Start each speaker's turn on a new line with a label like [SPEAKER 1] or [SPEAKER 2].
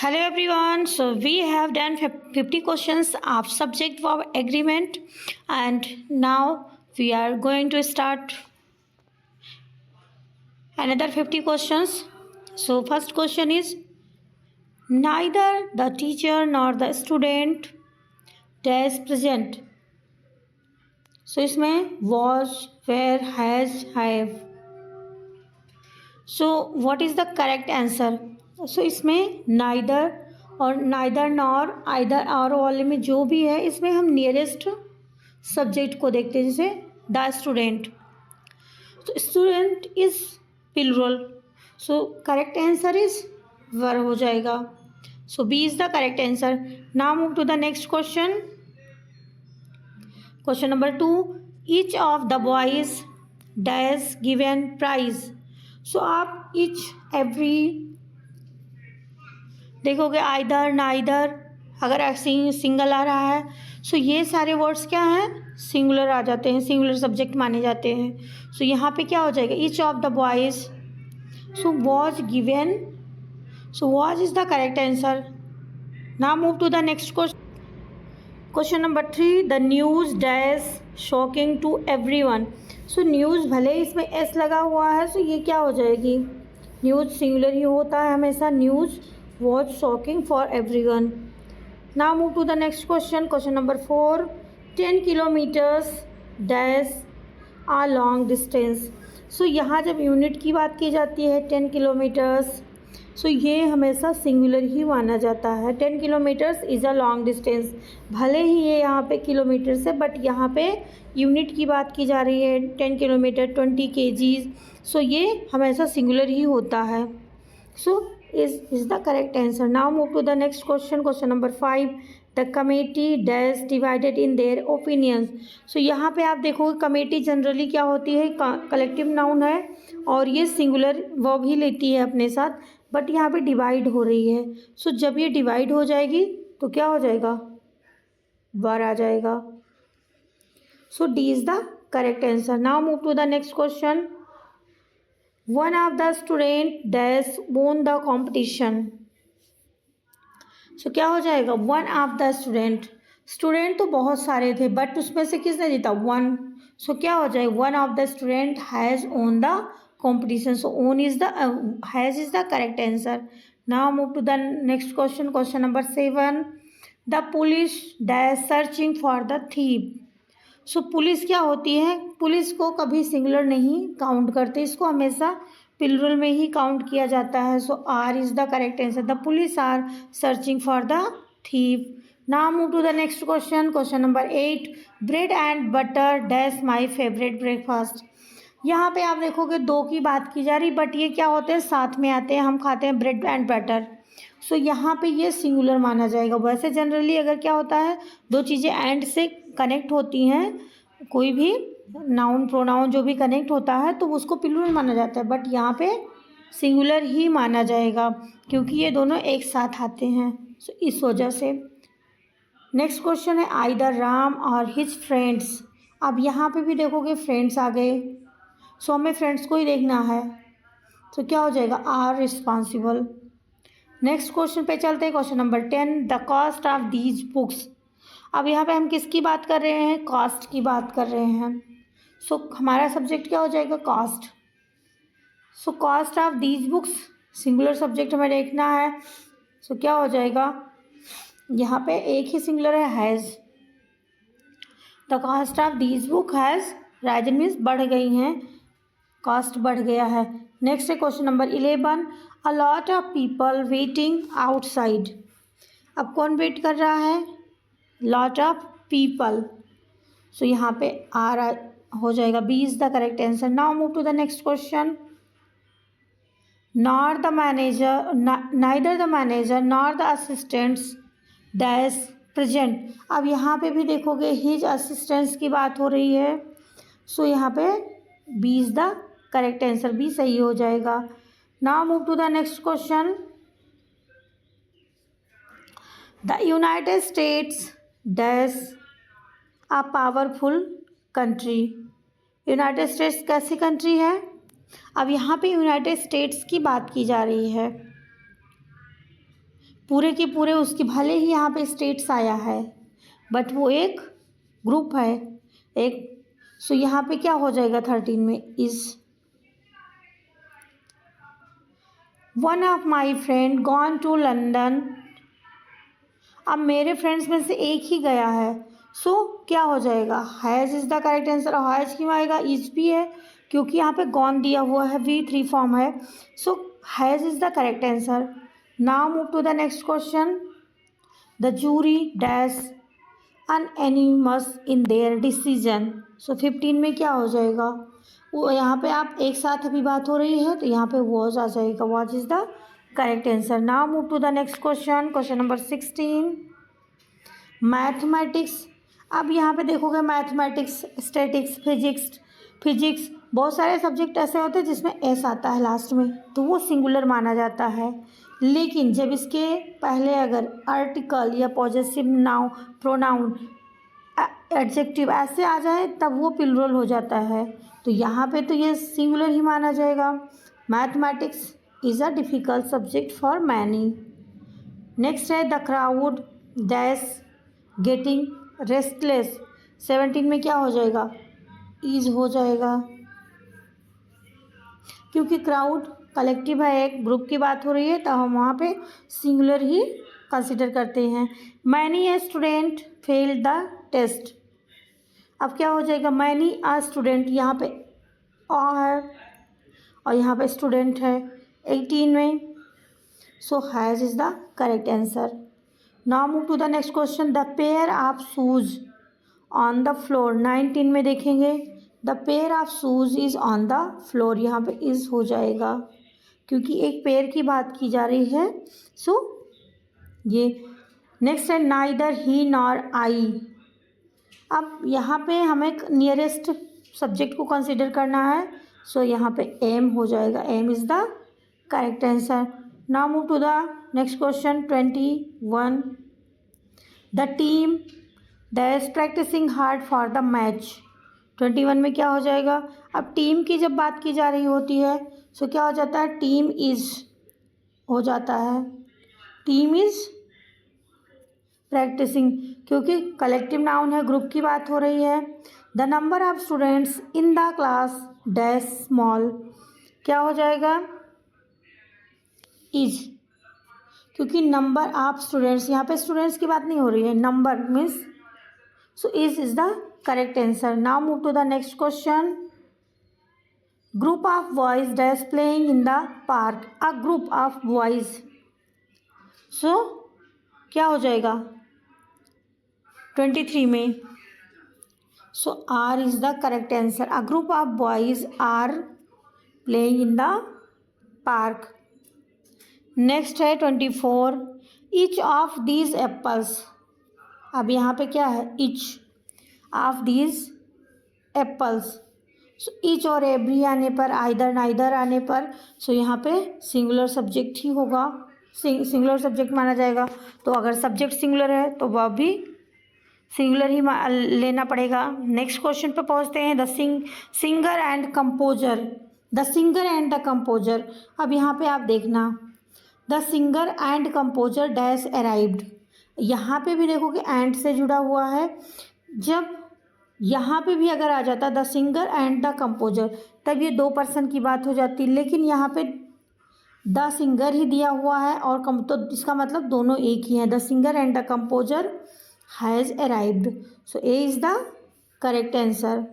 [SPEAKER 1] Hello everyone. So we have done 50 questions of subject verb agreement, and now we are going to start another 50 questions. So first question is, neither the teacher nor the student dash present. So इसमें was, were, has, have. So what is the correct answer? So इसमें neither और neither nor either और वाले में जो भी है इसमें हम नियरेस्ट सब्जेक्ट को देखते हैं, जैसे द स्टूडेंट. तो student is plural, so correct answer is were हो जाएगा. So B is the correct answer. Now move to the next question. Question number 2, each of the boys dash given prize. So आप each every देखोगे, either neither, अगर single आ रहा है सो ये सारे वर्ड्स क्या हैं, सिंगुलर आ जाते हैं, सिंगुलर सब्जेक्ट माने जाते हैं. सो यहाँ पे क्या हो जाएगा, each of the boys. So was given, so was is the correct answer. Now move to the next question. Question number 3, the news dash shocking to everyone. So news भले इसमें एस लगा हुआ है, सो ये क्या हो जाएगी, न्यूज़ सिंगुलर ही होता है हमेशा. News was shocking for everyone. Now move to the next question. Question number 4, 10 kilometres dash a long distance. So यहाँ जब यूनिट की बात की जाती है 10 किलोमीटर्स, सो ये हमेशा सिंगुलर ही माना जाता है. 10 kilometres is a long distance. भले ही ये यहाँ पे किलोमीटर से, बट यहाँ पे यूनिट की बात की जा रही है, 10 किलोमीटर 20 kgs. सो ये हमेशा सिंगुलर ही होता है. सो is the correct answer. Now move to the next question. Question number 5, the committee dash divided in their opinions. So यहाँ पे आप देखोगे कमेटी जनरली क्या होती है, कलेक्टिव नाउन है और ये सिंगुलर वर्ब ही लेती है अपने साथ, बट यहाँ पे डिवाइड हो रही है. सो जब ये डिवाइड हो जाएगी तो क्या हो जाएगा, वर आ जाएगा. So D is the correct answer. Now move to the next question. One of the student dash won the competition. So क्या हो जाएगा, one of the student. Student तो बहुत सारे थे, बट उसमें से किसने जीता, वन. सो क्या हो जाएगा, one of the student has won the competition. So won is the, has is the correct answer. Now move to the next question. Question number 7, the police dash searching for the thief. So police क्या होती है, police को कभी singular नहीं count करते, इसको हमेशा plural में ही काउंट किया जाता है. So are is the correct answer. The police are searching for the thief. Now move to the next question. Question number 8, bread and butter dash my favourite breakfast. यहाँ पे आप देखोगे दो की बात की जा रही, बट ये क्या होते हैं, साथ में आते हैं, हम खाते हैं ब्रेड एंड बटर. सो यहाँ पे ये सिंगुलर माना जाएगा. वैसे जनरली अगर क्या होता है, दो चीज़ें एंड से कनेक्ट होती हैं, कोई भी नाउन प्रोनाउन जो भी कनेक्ट होता है तो उसको प्लूरल माना जाता है, बट यहाँ पे सिंगुलर ही माना जाएगा क्योंकि ये दोनों एक साथ आते हैं. सो इस वजह से. नेक्स्ट क्वेश्चन है, आइदर राम और हिज फ्रेंड्स. अब यहाँ पे भी देखोगे फ्रेंड्स आ गए, सो हमें फ्रेंड्स को ही देखना है. तो क्या हो जाएगा, आर रिस्पॉन्सिबल. नेक्स्ट क्वेश्चन पे चलते हैं. Question number 10, the cost of these books. अब यहाँ पे हम किसकी बात कर रहे हैं, कॉस्ट की बात कर रहे हैं. सो हमारा सब्जेक्ट क्या हो जाएगा, cost. So cost of these books singular subject हमें देखना है. सो क्या हो जाएगा, यहाँ पे एक ही सिंगुलर है, has. The cost of these book has Ryzen, means बढ़ गई हैं, कॉस्ट बढ़ गया है. नेक्स्ट है question number 11, a lot of people waiting outside. अब कौन वेट कर रहा है, लॉट ऑफ पीपल. सो यहाँ पे आर हो जाएगा, B is the correct answer. Now move to the next question. Nor the manager, neither the manager nor the assistants dash present. अब यहाँ पे भी देखोगे हिज असिस्टेंट्स की बात हो रही है. सो यहाँ पे B is the correct answer, B सही हो जाएगा. Now move to the next question. The United States dash a powerful country. United States कैसी कंट्री है. अब यहाँ पे यूनाइटेड स्टेट्स की बात की जा रही है, पूरे के पूरे उसकी भले ही यहाँ पे स्टेट्स आया है बट वो एक ग्रुप है एक। सो यहाँ पे क्या हो जाएगा 13 में is one of my friend gone to London. अब मेरे फ्रेंड्स में से एक ही गया है। सो क्या हो जाएगा, has is the correct answer. और हैज़ क्यों आएगा, इज भी है क्योंकि यहाँ पे गॉन दिया हुआ है, V3 फॉर्म है। So has is the correct answer. Now move to the next question. The jury dash unanimous in their decision. So 15 में क्या हो जाएगा, वो यहाँ पे आप एक साथ अभी बात हो रही है तो यहाँ पे वॉज आ जाएगा। Was is the correct answer. Now move to the next question, question number 16 mathematics. अब यहाँ पे देखोगे मैथमेटिक्स, स्टैटिक्स, फिजिक्स बहुत सारे सब्जेक्ट ऐसे होते हैं जिसमें एस आता है लास्ट में तो वो सिंगुलर माना जाता है। लेकिन जब इसके पहले अगर आर्टिकल या पॉजेसिव नाउन, प्रोनाउन, एडजेक्टिव ऐसे आ जाए तब वो प्लूरल हो जाता है। तो यहाँ पे तो ये सिंगुलर ही माना जाएगा। Mathematics is a difficult subject for many. Next है the crowd dash getting restless. 17 में क्या हो जाएगा, इज हो जाएगा क्योंकि क्राउड कलेक्टिव है, एक ग्रुप की बात हो रही है तो हम वहाँ पे सिंगुलर ही कंसिडर करते हैं। Many a student fail the test. अब क्या हो जाएगा, मैनी आ स्टूडेंट, यहाँ पे है और यहाँ पे स्टूडेंट है 18 में। So has is the correct answer. Now move to the next question. The pair of shoes on the floor. 19 में देखेंगे the pair of shoes is on the floor, यहाँ पे इज़ हो जाएगा क्योंकि एक पेयर की बात की जा रही है। सो ये नेक्स्ट है नाइदर ही नॉर आई। अब यहाँ पे हमें नियरेस्ट सब्जेक्ट को कंसिडर करना है। सो यहाँ पे एम हो जाएगा, am is the correct answer. Now move to the next question 21। The team that is practising hard for the match. 21 में क्या हो जाएगा, अब टीम की जब बात की जा रही होती है सो क्या हो जाता है, टीम इज़ हो जाता है, टीम इज़ प्रैक्टिसिंग क्योंकि कलेक्टिव नाउन है, ग्रुप की बात हो रही है। The number of students in the class dash small, क्या हो जाएगा, इज, क्योंकि नंबर ऑफ स्टूडेंट्स, यहाँ पे स्टूडेंट्स की बात नहीं हो रही है, number means, so is the correct answer. Now move to the next question. Group of boys dash playing in the park. A group of boys, so क्या हो जाएगा 23 में। So are is the correct answer. A group of boys are playing in the park. Next है 24। Each of these apples. अब यहाँ पे क्या है, each of these apples. So each और एवरी आने पर, आइदर नाइदर आने पर, सो यहाँ पे सिंगुलर सब्जेक्ट ही होगा, सिंगुलर सब्जेक्ट माना जाएगा। तो अगर सब्जेक्ट सिंगुलर है तो वह भी सिंगुलर ही लेना पड़ेगा। नेक्स्ट क्वेश्चन पे पहुँचते हैं। The singer and composer. The singer and the composer. अब यहाँ पे आप देखना, the singer and composer dash arrived. यहाँ पे भी देखो कि एंड से जुड़ा हुआ है। जब यहाँ पे भी अगर आ जाता the singer and the composer तब ये दो पर्सन की बात हो जाती, लेकिन यहाँ पे द सिंगर ही दिया हुआ है और तो इसका मतलब दोनों एक ही हैं। The singer and the composer has arrived. So A is the correct answer.